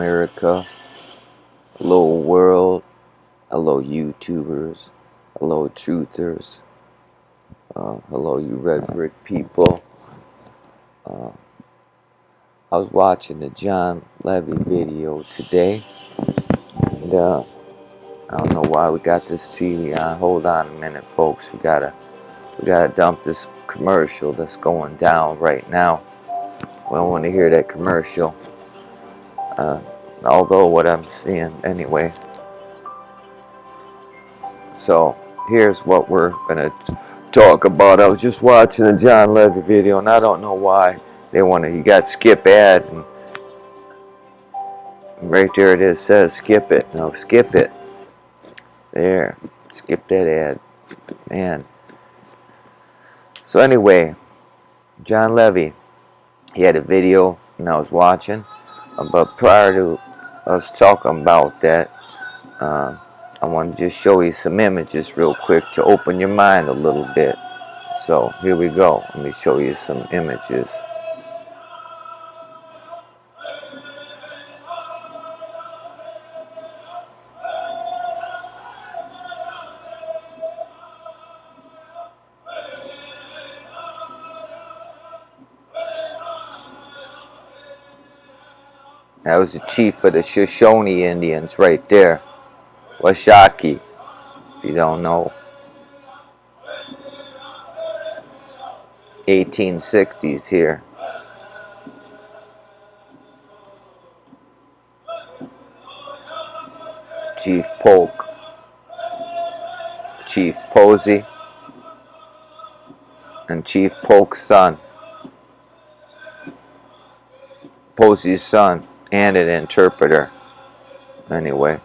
America, hello world, hello YouTubers, hello truthers, hello you red brick people. I was watching the John Levy video today, and I don't know why we got this TV on. Hold on a minute, folks. We gotta dump this commercial that's going down right now. We don't want to hear that commercial. Although what I'm seeing anyway. So here's what we're gonna talk about. I was just watching a John Levy video, and I don't know why they want to. You got skip ad, and right there it is. Says skip it. No, skip it. There, skip that ad, man. So anyway, John Levy, he had a video, and I was watching. But prior to us talking about that, I want to just show you some images real quick to open your mind a little bit. So here we go. Let me show you some images. That was the chief of the Shoshone Indians right there. Washakie, if you don't know. 1860s here. Chief Polk, Chief Posey, and Chief Polk's son. Posey's son, and an interpreter. Anyway.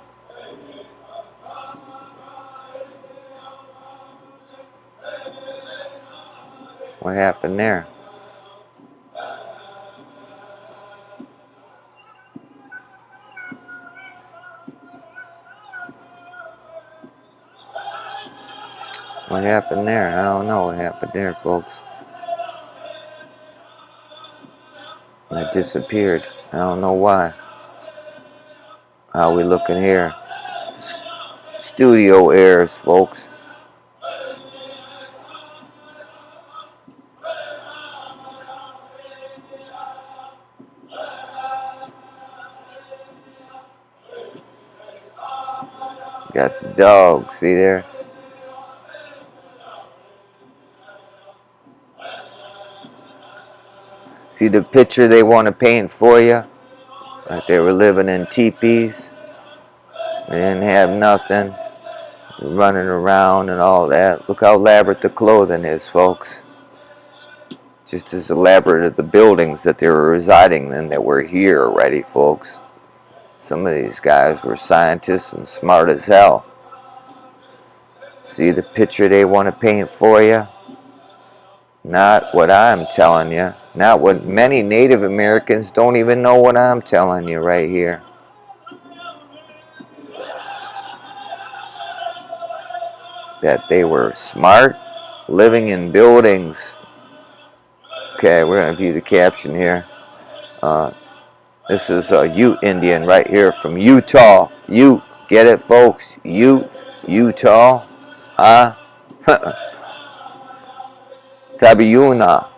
What happened there? What happened there? I don't know what happened there, folks. It disappeared. I don't know why. How we looking here? Studio airs, folks. Got the dog, see there? See the picture they want to paint for you? Like they were living in teepees. They didn't have nothing. Running around and all that. Look how elaborate the clothing is, folks. Just as elaborate as the buildings that they were residing in that were here already, folks. Some of these guys were scientists and smart as hell. See the picture they want to paint for you? Not what I'm telling you. Not what many Native Americans don't even know what I'm telling you right here. That they were smart, living in buildings. Okay, we're going to view the caption here. This is a Ute Indian right here from Utah. Ute, get it, folks? Ute, Utah. Tabiuna.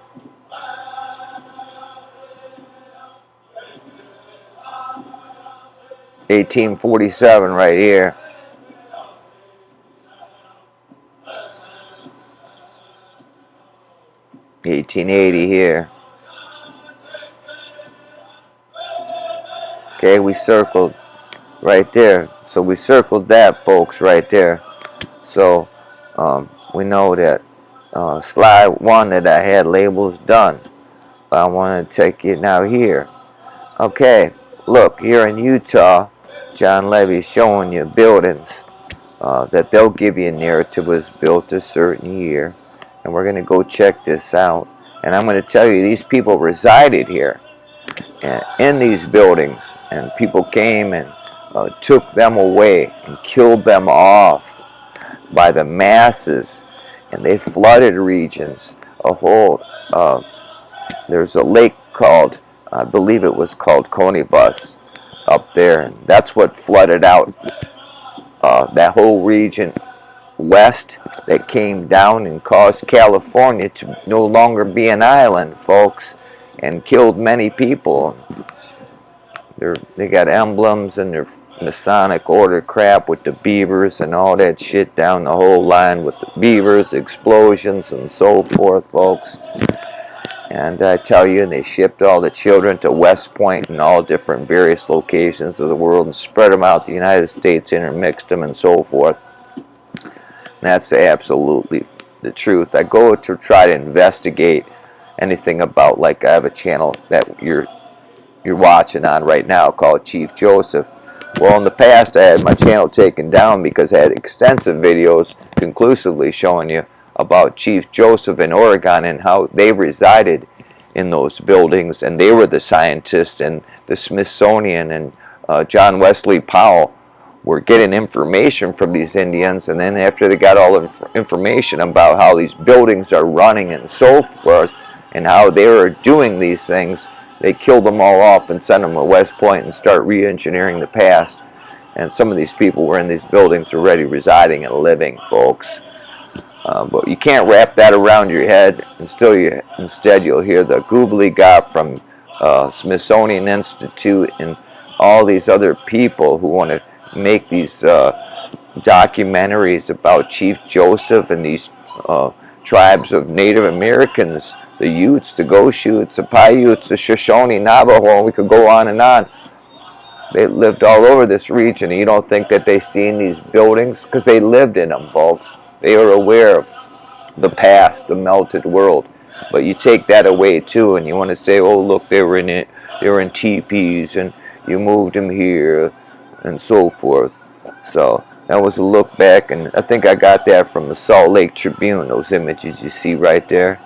$1847 right here. $1880 here. Okay, we circled right there. So we circled that, folks, right there. So we know that slide one that I had labels done. But I want to take it now here. Okay, look, here in Utah, John Levy's showing you buildings that they'll give you a narrative was built a certain year. And we're going to go check this out. And I'm going to tell you, these people resided here in these buildings. And people came and took them away and killed them off by the masses. And they flooded regions of old. There's a lake called, I believe it was called Conibus. up there. And that's what flooded out that whole region west, that came down and caused California to no longer be an island, folks, and killed many people. They got emblems and their Masonic order crap with the beavers and all that shit down the whole line with the beavers, explosions, and so forth, folks. And I tell you, they shipped all the children to West Point and all different various locations of the world and spread them out the United States, intermixed them, and so forth. And that's absolutely the truth. I go to try to investigate anything about, like I have a channel that you're watching on right now called Chief Joseph. Well, in the past, I had my channel taken down because I had extensive videos conclusively showing you about Chief Joseph in Oregon and how they resided in those buildings, and they were the scientists, and the Smithsonian and John Wesley Powell were getting information from these Indians, and then after they got all the information about how these buildings are running and so forth, and how they were doing these things, they killed them all off and sent them to West Point and start re-engineering the past. And some of these people were in these buildings already residing and living, folks. But you can't wrap that around your head. Instead, you'll hear the gobbledygook from Smithsonian Institute and all these other people who want to make these documentaries about Chief Joseph and these tribes of Native Americans, the Utes, the Goshutes, the Paiutes, the Shoshone, Navajo, and we could go on and on. They lived all over this region, and you don't think that they seen these buildings? Because they lived in them, folks. They were aware of the past, the melted world. But you take that away too, and you want to say, oh look, they were in it, they were in teepees, and you moved them here, and so forth. So that was a look back, and I think I got that from the Salt Lake Tribune, those images you see right there.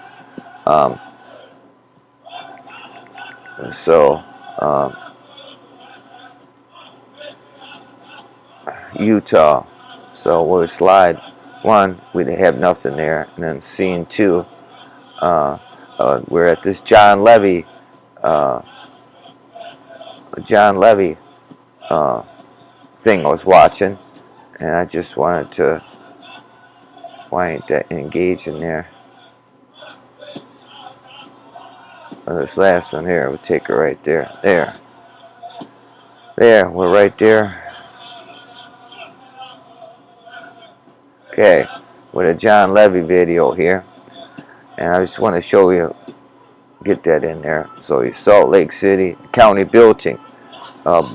Utah. So we'll slide one, we have nothing there, and then scene two, we're at this John Levy thing I was watching, and I just wanted to, why ain't that engage in there? Well, this last one here, we'll take it right there. There, we're right there. Okay, with a John Levy video here, and I just want to show you, get that in there. So Salt Lake City county building, built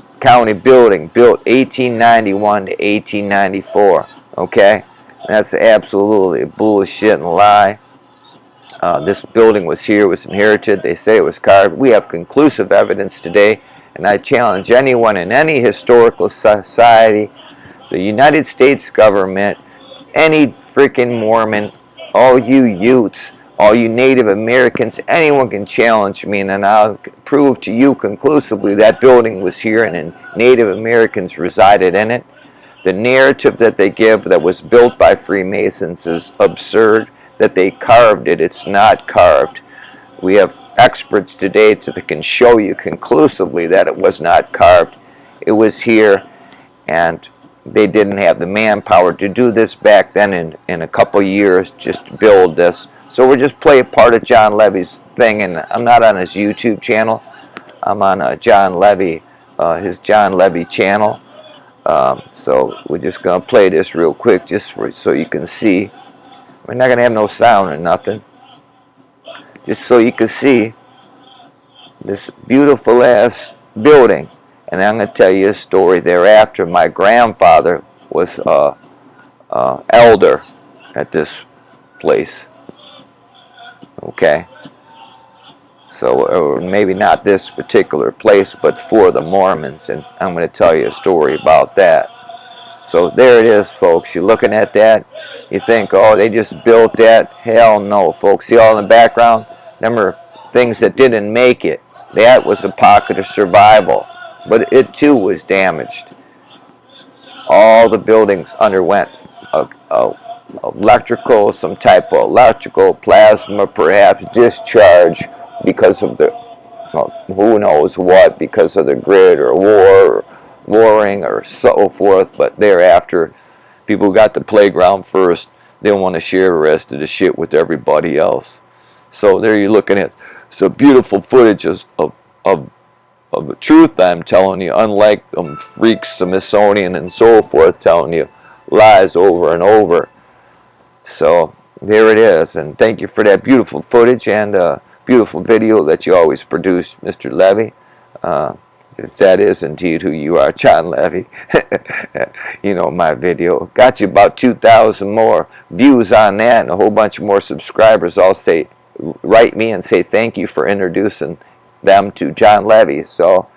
1891 to 1894. Okay, that's absolutely bullshit and lie. This building was here, was inherited. They say it was carved. We have conclusive evidence today, and I challenge anyone in any historical society, the United States government, any freaking Mormon, all you Utes, all you Native Americans, anyone can challenge me, and then I'll prove to you conclusively that building was here and Native Americans resided in it. The narrative that they give that was built by Freemasons is absurd, that they carved it. It's not carved. We have experts today that can show you conclusively that it was not carved. It was here, and they didn't have the manpower to do this back then in a couple years, just to build this. So we'll just play a part of John Levy's thing, and I'm not on his YouTube channel. I'm on John Levy, his John Levy channel. So we're just going to play this real quick just so you can see. We're not going to have no sound or nothing. Just so you can see this beautiful ass building. And I'm going to tell you a story thereafter. My grandfather was elder at this place. Okay. So maybe not this particular place, but for the Mormons. And I'm going to tell you a story about that. So there it is, folks. You're looking at that. You think, oh, they just built that. Hell no, folks. See all in the background? Them are things that didn't make it. That was a pocket of survival. But it too was damaged. All the buildings underwent electrical, some type of electrical plasma, perhaps discharge because of the, well, who knows what, because of the grid or war or or so forth, but thereafter, people who got the playground first, they want to share the rest of the shit with everybody else. So there you're looking at some beautiful footage of the truth I'm telling you, unlike them freaks, Smithsonian and so forth, telling you lies over and over. So there it is, and thank you for that beautiful footage and beautiful video that you always produce, Mr. Levy. Uh, if that is indeed who you are, John Levy. You know, my video got you about 2,000 more views on that, and a whole bunch more subscribers. All say, write me and say thank you for introducing them to John Levy. So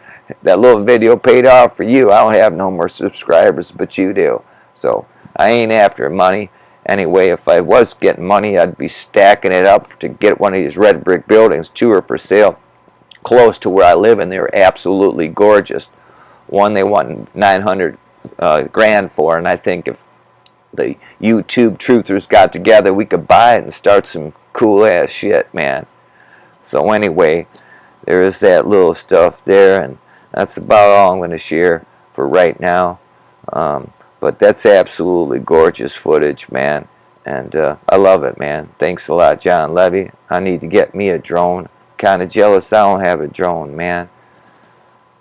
that little video paid off for you. I don't have no more subscribers, but you do. So I ain't after money. Anyway, if I was getting money, I'd be stacking it up to get one of these red brick buildings. 2 are for sale close to where I live, and they're absolutely gorgeous. One they want 900 grand for, and I think if the YouTube truthers got together, we could buy it and start some cool ass shit, man. So anyway, there is that little stuff there, and that's about all I'm going to share for right now. But that's absolutely gorgeous footage, man, and I love it, man. Thanks a lot, John Levy. I need to get me a drone. Kind of jealous I don't have a drone, man.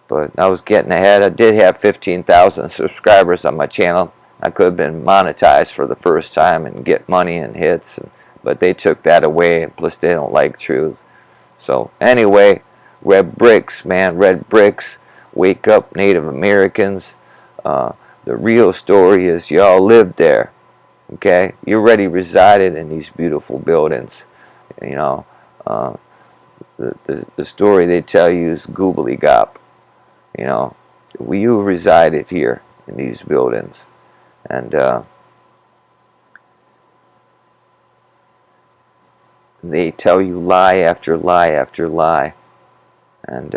But I was getting ahead. I did have 15,000 subscribers on my channel. I could have been monetized for the first time and get money and hits, but they took that away, plus they don't like truth. So anyway, red bricks, man, red bricks. Wake up, Native Americans. The real story is y'all lived there, okay? You already resided in these beautiful buildings, you know. The story they tell you is gobbledygook, you know. You resided here in these buildings, and they tell you lie after lie after lie, and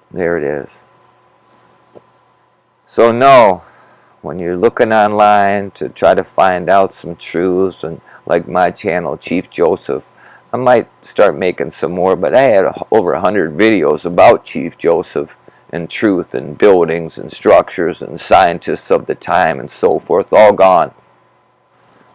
there it is. So no, when you're looking online to try to find out some truths, and like my channel, Chief Joseph, I might start making some more, but I had over 100 videos about Chief Joseph and truth and buildings and structures and scientists of the time and so forth, all gone.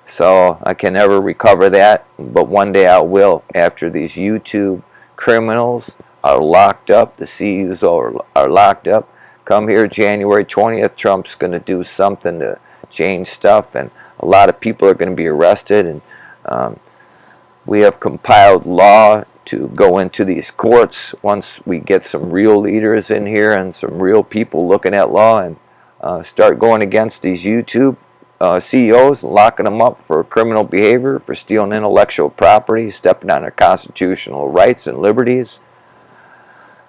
So I can never recover that, but one day I will, after these YouTube criminals are locked up, the CEOs are locked up. Come here January 20th, Trump's going to do something to change stuff, and a lot of people are going to be arrested, and we have compiled law to go into these courts once we get some real leaders in here and some real people looking at law, and start going against these YouTube CEOs, locking them up for criminal behavior, for stealing intellectual property, stepping on their constitutional rights and liberties.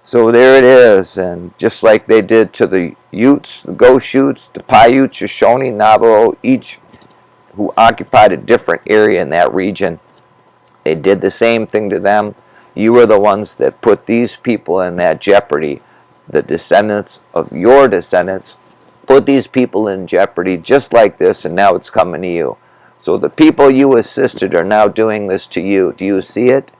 So there it is, and just like they did to the Utes, the Ghost Utes, the Paiutes, Shoshone, Navajo, each who occupied a different area in that region, they did the same thing to them. You were the ones that put these people in that jeopardy. The descendants of your descendants put these people in jeopardy just like this, and now it's coming to you. So the people you assisted are now doing this to you. Do you see it?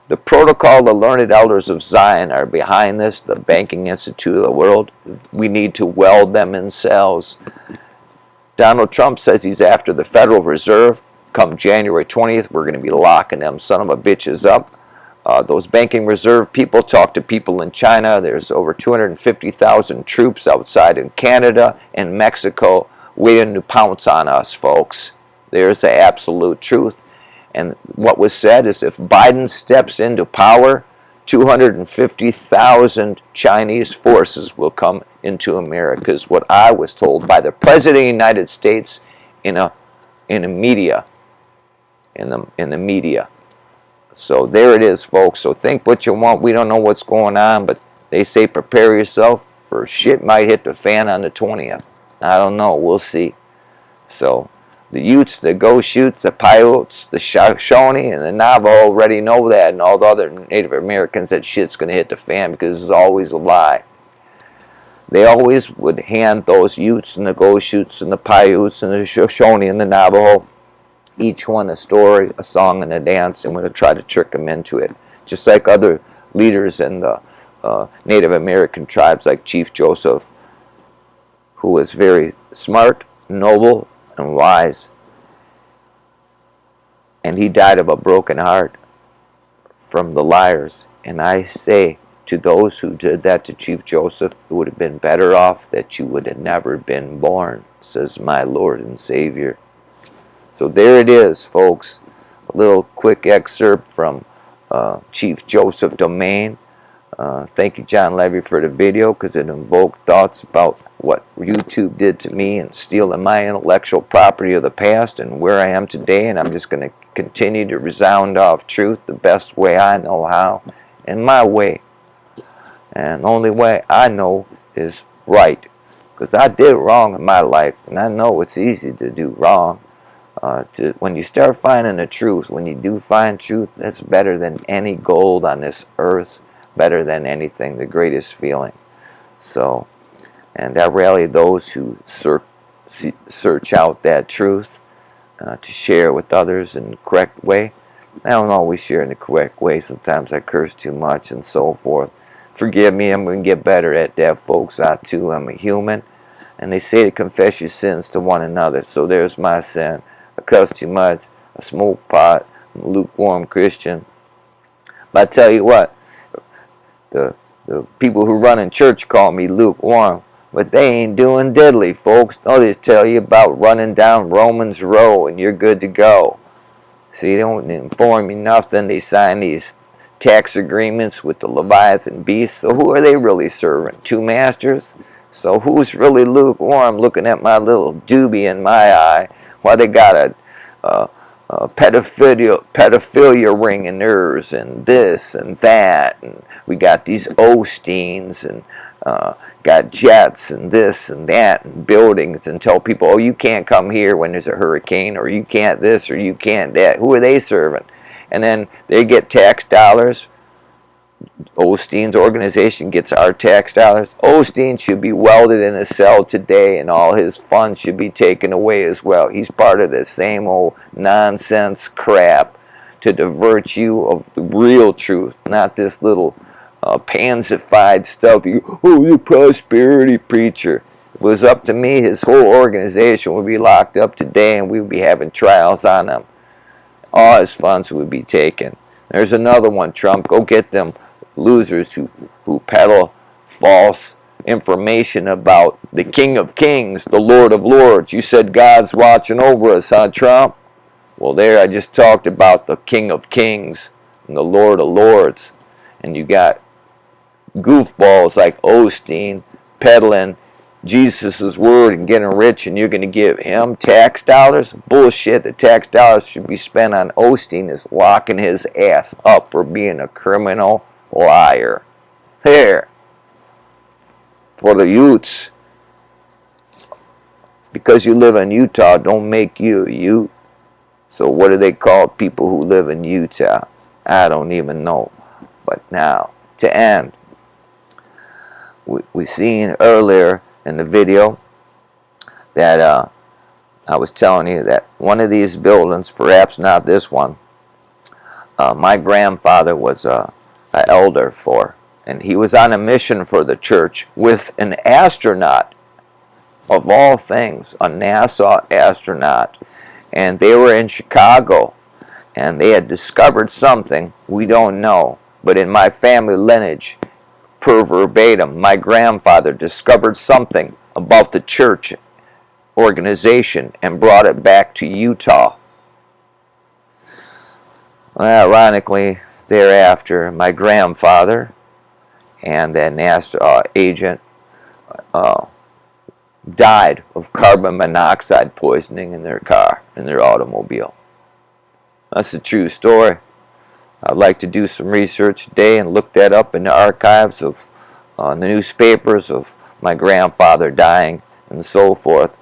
The protocol, the learned elders of Zion are behind this, the banking institute of the world. We need to weld them in cells. Donald Trump says he's after the Federal Reserve. Come January 20th, we're going to be locking them son of a bitches up. Those banking reserve people talk to people in China. There's over 250,000 troops outside in Canada and Mexico waiting to pounce on us, folks. There's the absolute truth. And what was said is if Biden steps into power, 250,000 Chinese forces will come into America, is what I was told by the President of the United States in the media. So there it is, folks. So think what you want. We don't know what's going on, but they say prepare yourself for shit might hit the fan on the 20th. I don't know. We'll see. So the Utes, the Ghost Utes, the Paiutes, the Shoshone, and the Navajo already know that, and all the other Native Americans, that shit's going to hit the fan because it's always a lie. They always would hand those Utes and the Ghost Utes and the Paiutes and the Shoshone and the Navajo, each one a story, a song, and a dance, and would try to trick them into it. Just like other leaders in the Native American tribes like Chief Joseph, who was very smart, noble, and wise. And he died of a broken heart from the liars. And I say to those who did that to Chief Joseph, it would have been better off that you would have never been born, says my Lord and Savior. So there it is, folks. A little quick excerpt from Chief Joseph Domain. Thank you, John Levy, for the video, because it invoked thoughts about what YouTube did to me and stealing my intellectual property of the past and where I am today. And I'm just going to continue to resound off truth the best way I know how, in my way. And the only way I know is right, because I did wrong in my life, and I know it's easy to do wrong. When you start finding the truth, when you do find truth, that's better than any gold on this earth, better than anything, the greatest feeling. So, and I rally those who search out that truth to share with others in the correct way. I don't always share in the correct way. Sometimes I curse too much and so forth. Forgive me, I'm going to get better at that, folks. I too am a human. And they say to confess your sins to one another. So there's my sin. I cuss too much. I smoke pot. I'm a lukewarm Christian. But I tell you what, the people who run in church call me lukewarm. But they ain't doing diddly, folks. They'll just tell you about running down Romans Row and you're good to go. See, they don't inform you nothing. They sign these tax agreements with the Leviathan beasts. So who are they really serving? Two masters? So who's really lukewarm looking at my little doobie in my eye while they got a pedophilia ring in theirs and this and that? And we got these Osteens and got jets and this and that and buildings and tell people, oh, you can't come here when there's a hurricane, or you can't this or you can't that. Who are they serving? And then they get tax dollars. Osteen's organization gets our tax dollars. Osteen should be welded in a cell today, and all his funds should be taken away as well. He's part of the same old nonsense crap to divert you of the real truth, not this little pansified stuff. You prosperity preacher. If it was up to me, his whole organization would be locked up today, and we would be having trials on him. All his funds would be taken. There's another one, Trump. Go get them losers who peddle false information about the King of Kings, the Lord of Lords. You said God's watching over us, huh, Trump? Well, there I just talked about the King of Kings and the Lord of Lords. And you got goofballs like Osteen peddling Jesus' word and getting rich, and you're going to give him tax dollars? Bullshit. The tax dollars should be spent on Osteen is locking his ass up for being a criminal liar. Here. For the Utes. Because you live in Utah, don't make you a Ute. So what do they call people who live in Utah? I don't even know. But now, to end, we seen earlier in the video that I was telling you that one of these buildings, perhaps not this one, my grandfather was an elder for, and he was on a mission for the church with an astronaut, of all things, a NASA astronaut, and they were in Chicago, and they had discovered something we don't know, but in my family lineage, per verbatim, my grandfather discovered something about the church organization and brought it back to Utah. Well, ironically, thereafter, my grandfather and that NASA agent died of carbon monoxide poisoning in their car, in their automobile. That's a true story. I'd like to do some research today and look that up in the archives of the newspapers of my grandfather dying and so forth.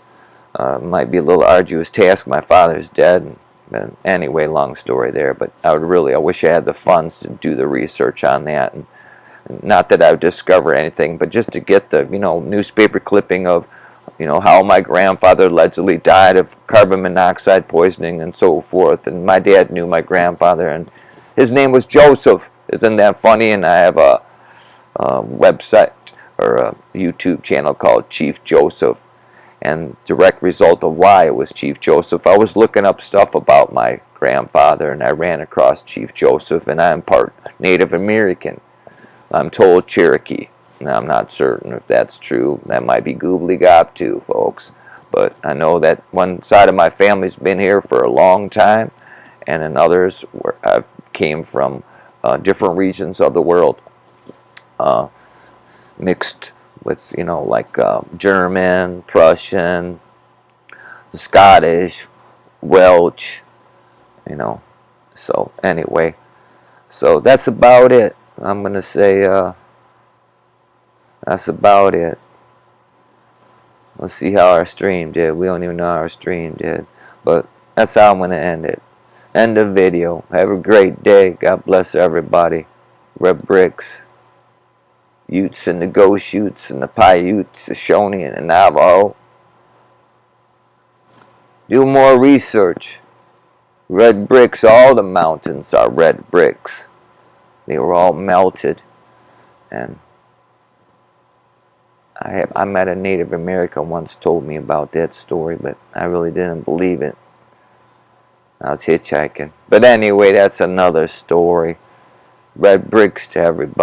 Might be a little arduous task. My father's dead. And anyway, long story there. But I wish I had the funds to do the research on that. And not that I would discover anything, but just to get the newspaper clipping of how my grandfather allegedly died of carbon monoxide poisoning and so forth. And my dad knew my grandfather, and his name was Joseph. Isn't that funny? And I have a website or a YouTube channel called Chief Joseph. and direct result of why it was Chief Joseph. I was looking up stuff about my grandfather, and I ran across Chief Joseph, and I'm part Native American. I'm told Cherokee. Now, I'm not certain if that's true. That might be gobbledygook too, folks. But I know that one side of my family's been here for a long time, and in others I came from different regions of the world, mixed with, like German, Prussian, Scottish, Welsh, So anyway, so that's about it. I'm going to say that's about it. Let's see how our stream did. We don't even know how our stream did. But that's how I'm going to end it. End the video. Have a great day. God bless everybody. Red Bricks, Utes and the Ghost Utes and the Paiutes, the Shawnee and the Navajo. Do more research. Red bricks, all the mountains are red bricks. They were all melted. And I met a Native American once told me about that story, but I really didn't believe it. I was hitchhiking. But anyway, that's another story. Red bricks to everybody.